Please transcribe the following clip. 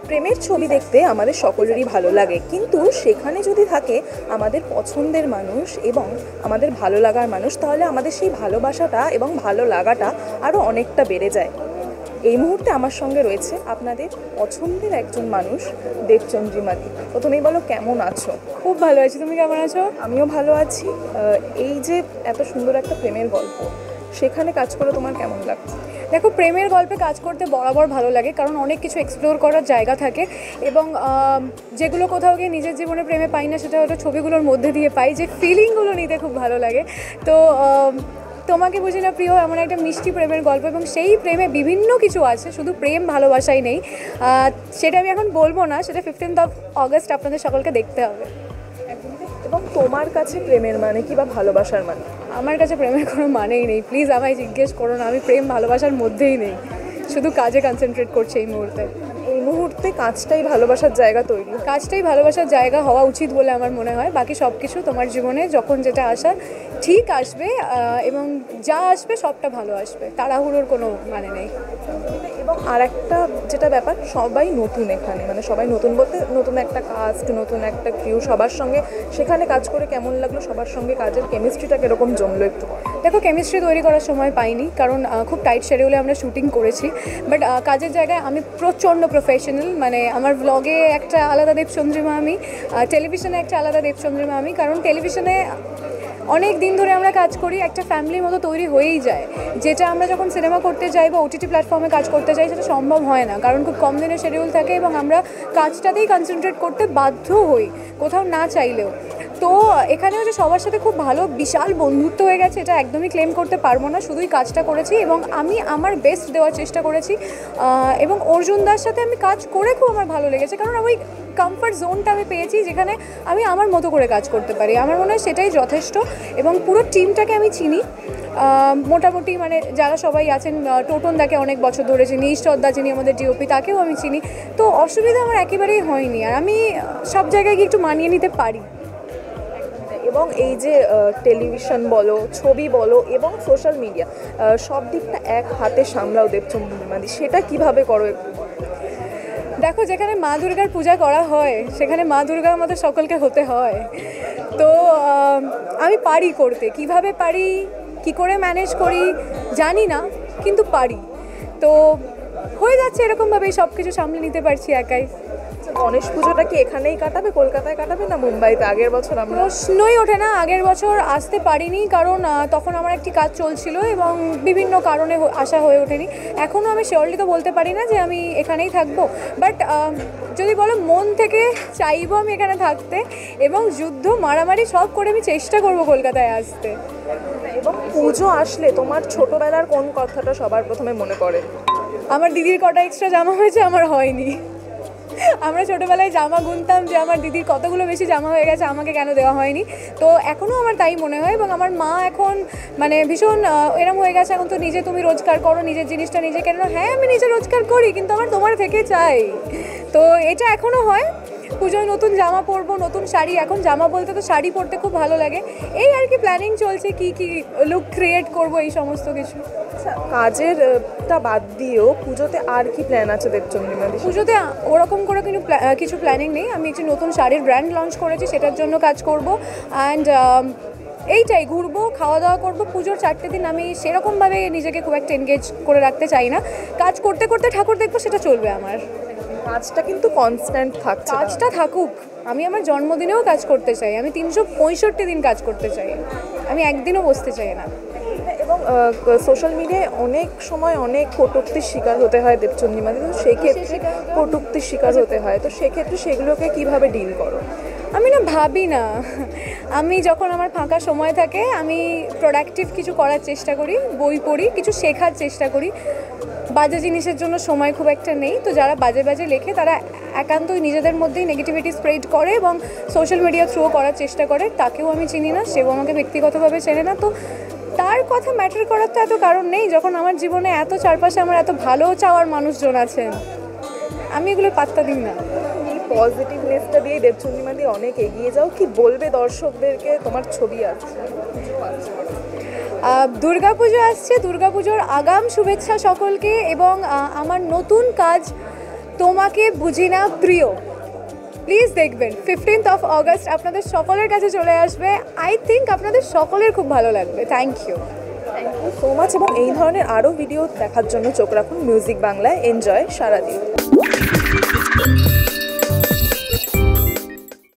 প্রেমের ছবি দেখতে আমাদের সকলেরই ভালো লাগে, কিন্তু সেখানে যদি থাকে আমাদের পছন্দের মানুষ এবং আমাদের ভালো লাগার মানুষ, তাহলে আমাদের সেই ভালোবাসাটা এবং ভালো লাগাটা আরও অনেকটা বেড়ে যায়। এই মুহূর্তে আমার সঙ্গে রয়েছে আপনাদের পছন্দের একজন মানুষ, দেবচন্দ্রিমাদি। প্রথমেই বলো, কেমন আছো? খুব ভালো আছি, তুমি কেমন আছো? আমিও ভালো আছি। এই যে এত সুন্দর একটা প্রেমের গল্প, সেখানে কাজ করে তোমার কেমন লাগছে? দেখো, প্রেমের গল্পে কাজ করতে বরাবর ভালো লাগে, কারণ অনেক কিছু এক্সপ্লোর করার জায়গা থাকে এবং যেগুলো কোথাও গিয়ে নিজের জীবনে প্রেমে পাই না, সেটা হয়তো ছবিগুলোর মধ্যে দিয়ে পাই, যে ফিলিংগুলো নিতে খুব ভালো লাগে। তো তোমাকে বুঝি না প্রিয় এমন একটা মিষ্টি প্রেমের গল্প, এবং সেই প্রেমে বিভিন্ন কিছু আছে, শুধু প্রেম ভালোবাসাই নেই। সেটা আমি এখন বলবো না, সেটা 15th of August আপনাদের সকলকে দেখতে হবে। এবং তোমার কাছে প্রেমের মানে কি বা ভালোবাসার মানে? আমার কাছে প্রেমের কোনো মানেই নেই, প্লিজ আমায় জিজ্ঞেস করো না, আমি প্রেম ভালোবাসার মধ্যেই নেই, শুধু কাজে কনসেন্ট্রেট করছি এই মুহূর্তে। এই মুহূর্তে কাজটাই ভালোবাসার জায়গা তৈরি হয়। কাজটাই ভালোবাসার জায়গা হওয়া উচিত বলে আমার মনে হয়। বাকি সব কিছু তোমার জীবনে যখন যেটা আসার ঠিক আসবে, এবং যা আসবে সবটা ভালো আসবে, তাড়াহুড়োর কোনো মানে নেই। এবং আর একটা যেটা ব্যাপার, সবাই নতুন এখানে, মানে সবাই নতুন বলতে নতুন একটা কাস্ট, নতুন একটা ক্রিউ, সবার সঙ্গে সেখানে কাজ করে কেমন লাগলো? সবার সঙ্গে কাজের কেমিস্ট্রিটা কীরকম জমলো একটু? দেখো, কেমিস্ট্রি তৈরি করার সময় পাইনি, কারণ খুব টাইট শিডিউলে আমরা শুটিং করেছি। বাট কাজের জায়গায় আমি প্রচণ্ড প্রফেশনাল, মানে আমার ব্লগে একটা আলাদা দেবচন্দ্রিমা আমি, টেলিভিশনে একটা আলাদা দেবচন্দ্রিমা আমি, কারণ টেলিভিশনে অনেক দিন ধরে আমরা কাজ করি, একটা ফ্যামিলির মতো তৈরি হয়েই যায়, যেটা আমরা যখন সিনেমা করতে যাই বা ওটিটি প্ল্যাটফর্মে কাজ করতে যাই সেটা সম্ভব হয় না, কারণ খুব কম দিনের শিডিউল থাকে এবং আমরা কাজটাতেই কনসেন্ট্রেট করতে বাধ্য হই, কোথাও না চাইলেও। তো এখানেও যে সবার সাথে খুব ভালো বিশাল বন্ধুত্ব হয়ে গেছে, এটা একদমই ক্লেম করতে পারবো না, শুধুই কাজটা করেছি এবং আমি আমার বেস্ট দেওয়ার চেষ্টা করেছি। এবং অর্জুনদার সাথে আমি কাজ করে খুব আমার ভালো লেগেছে, কারণ আমি কমফর্ট জোনটা আমি পেয়েছি, যেখানে আমি আমার মতো করে কাজ করতে পারি। আমার মনে হয় সেটাই যথেষ্ট, এবং পুরো টিমটাকে আমি চিনি মোটামুটি, মানে যারা সবাই আছেন, টোটনদাকে অনেক বছর ধরে চিনি, ঈশ্বরদা যিনি আমাদের ডিওপি, তাকেও আমি চিনি। তো অসুবিধা আমার একেবারেই হয়নি, আর আমি সব জায়গায় গিয়ে একটু মানিয়ে নিতে পারি। এবং এই যে টেলিভিশন বলো, ছবি বলো এবং সোশ্যাল মিডিয়া, সব দিকটা এক হাতে সামলাও দেবচন্দ্রিমাদি, সেটা কিভাবে করো? দেখো, যেখানে মা দুর্গার পূজা করা হয় সেখানে মা দুর্গার মতো সকলকে হতে হয়। তো আমি পারি করতে, কিভাবে পারি, কি করে ম্যানেজ করি জানি না, কিন্তু পারি। তো হয়ে যাচ্ছে এরকমভাবেই, সব কিছু সামলে নিতে পারছি একাই। গণেশ পুজোটা কি এখানেই কাটাবে, কলকাতায় কাটাবে না মুম্বাইতে? আগের বছর আমরা প্রশ্নই ওঠে না, আগের বছর আসতে পারিনি, কারণ তখন আমার একটি কাজ চলছিল এবং বিভিন্ন কারণে আসা হয়ে ওঠেনি। এখনও আমি শিওরলি তো বলতে পারি না যে আমি এখানেই থাকবো, বাট যদি বলো মন থেকে চাইবো আমি এখানে থাকতে, এবং যুদ্ধ মারামারি সব করে আমি চেষ্টা করবো কলকাতায় আসতে। এবং পুজো আসলে তোমার ছোটবেলার কোন কথাটা সবার প্রথমে মনে পড়ে? আমার দিদির কটা এক্সট্রা জামা হয়েছে, আমার হয়নি। আমরা ছোটোবেলায় জামা গুনতাম যে আমার দিদির কতগুলো বেশি জামা হয়ে গেছে, আমাকে কেন দেওয়া হয়নি। তো এখনও আমার তাই মনে হয়, এবং আমার মা এখন মানে ভীষণ এরম হয়ে গেছে, এখন তো নিজে তুমি রোজগার করো, নিজের জিনিসটা নিজে কেন। হ্যাঁ, আমি নিজে রোজগার করি, কিন্তু আমার তোমার থেকে চাই। তো এটা এখনও হয়। পুজোয় নতুন জামা পরবো, নতুন শাড়ি, এখন জামা বলতে তো শাড়ি পরতে খুব ভালো লাগে। এই আর কি প্ল্যানিং চলছে, কি কি লুক ক্রিয়েট করবো, এই সমস্ত কিছু। কাজের টা বাদ দিয়েও পুজোতে আর কি প্ল্যান আছে দেবচন্দ্রিমাদি? পুজোতে ওরকম করে কিছু প্ল্যানিং নেই। আমি একটি নতুন শাড়ির ব্র্যান্ড লঞ্চ করেছি, সেটার জন্য কাজ করব। অ্যান্ড এইটাই, ঘুরবো, খাওয়া দাওয়া করবো। পুজোর 4টে দিন আমি সেরকমভাবে নিজেকে খুব একটা এনগেজ করে রাখতে চাই না। কাজ করতে করতে ঠাকুর দেখবো, সেটা চলবে আমার। কাজটা কিন্তু কনস্ট্যান্ট থাকছে। কাজটা থাকুক, আমি আমার জন্মদিনেও কাজ করতে চাই, আমি 365 দিন কাজ করতে চাই, আমি একদিনও বসতে চাই না। এবং সোশ্যাল মিডিয়ায় অনেক সময় অনেক কটূক্তির শিকার হতে হয় দেবচন্দ্রিমাদি, তো সেই ক্ষেত্রে কটূক্তির শিকার হতে হয়, তো সেক্ষেত্রে সেগুলোকে কিভাবে ডিল করো? আমি না ভাবি না, আমি যখন আমার ফাঁকা সময় থাকে আমি প্রোডাক্টিভ কিছু করার চেষ্টা করি, বই পড়ি, কিছু শেখার চেষ্টা করি। বাজে জিনিসের জন্য সময় খুব একটা নেই। তো যারা বাজে বাজে লেখে তারা একান্তই নিজেদের মধ্যেই নেগেটিভিটি স্প্রেড করে এবং সোশ্যাল মিডিয়া থ্রু করার চেষ্টা করে। তাকেও আমি চিনি না, সেও আমাকে ব্যক্তিগতভাবে চেনে না, তো তার কথা ম্যাটার করার তো এত কারণ নেই, যখন আমার জীবনে এত চারপাশে আমার এত ভালো চাওয়ার মানুষজন আছেন। আমি এগুলো পাত্তা দিই না। এই পজিটিভনেসটা দিয়ে দেবচন্দ্রিমাদি অনেক এগিয়ে যাও। কি বলবে দর্শকদেরকে? তোমার ছবি আছে, দুর্গাপুজো আসছে, দুর্গাপুজোর আগাম শুভেচ্ছা সকলকে। এবং আমার নতুন কাজ তোমাকে বুঝি না প্রিয়। প্লিজ দেখবেন 15th অগস্ট আপনাদের সকলের কাছে চলে আসবে। আই থিঙ্ক আপনাদের সকলের খুব ভালো লাগবে। Thank you so much. এবং এই ধরনের আরও ভিডিও দেখার জন্য চোখ রাখুন মিউজিক বাংলায়। এনজয় সারাদিন।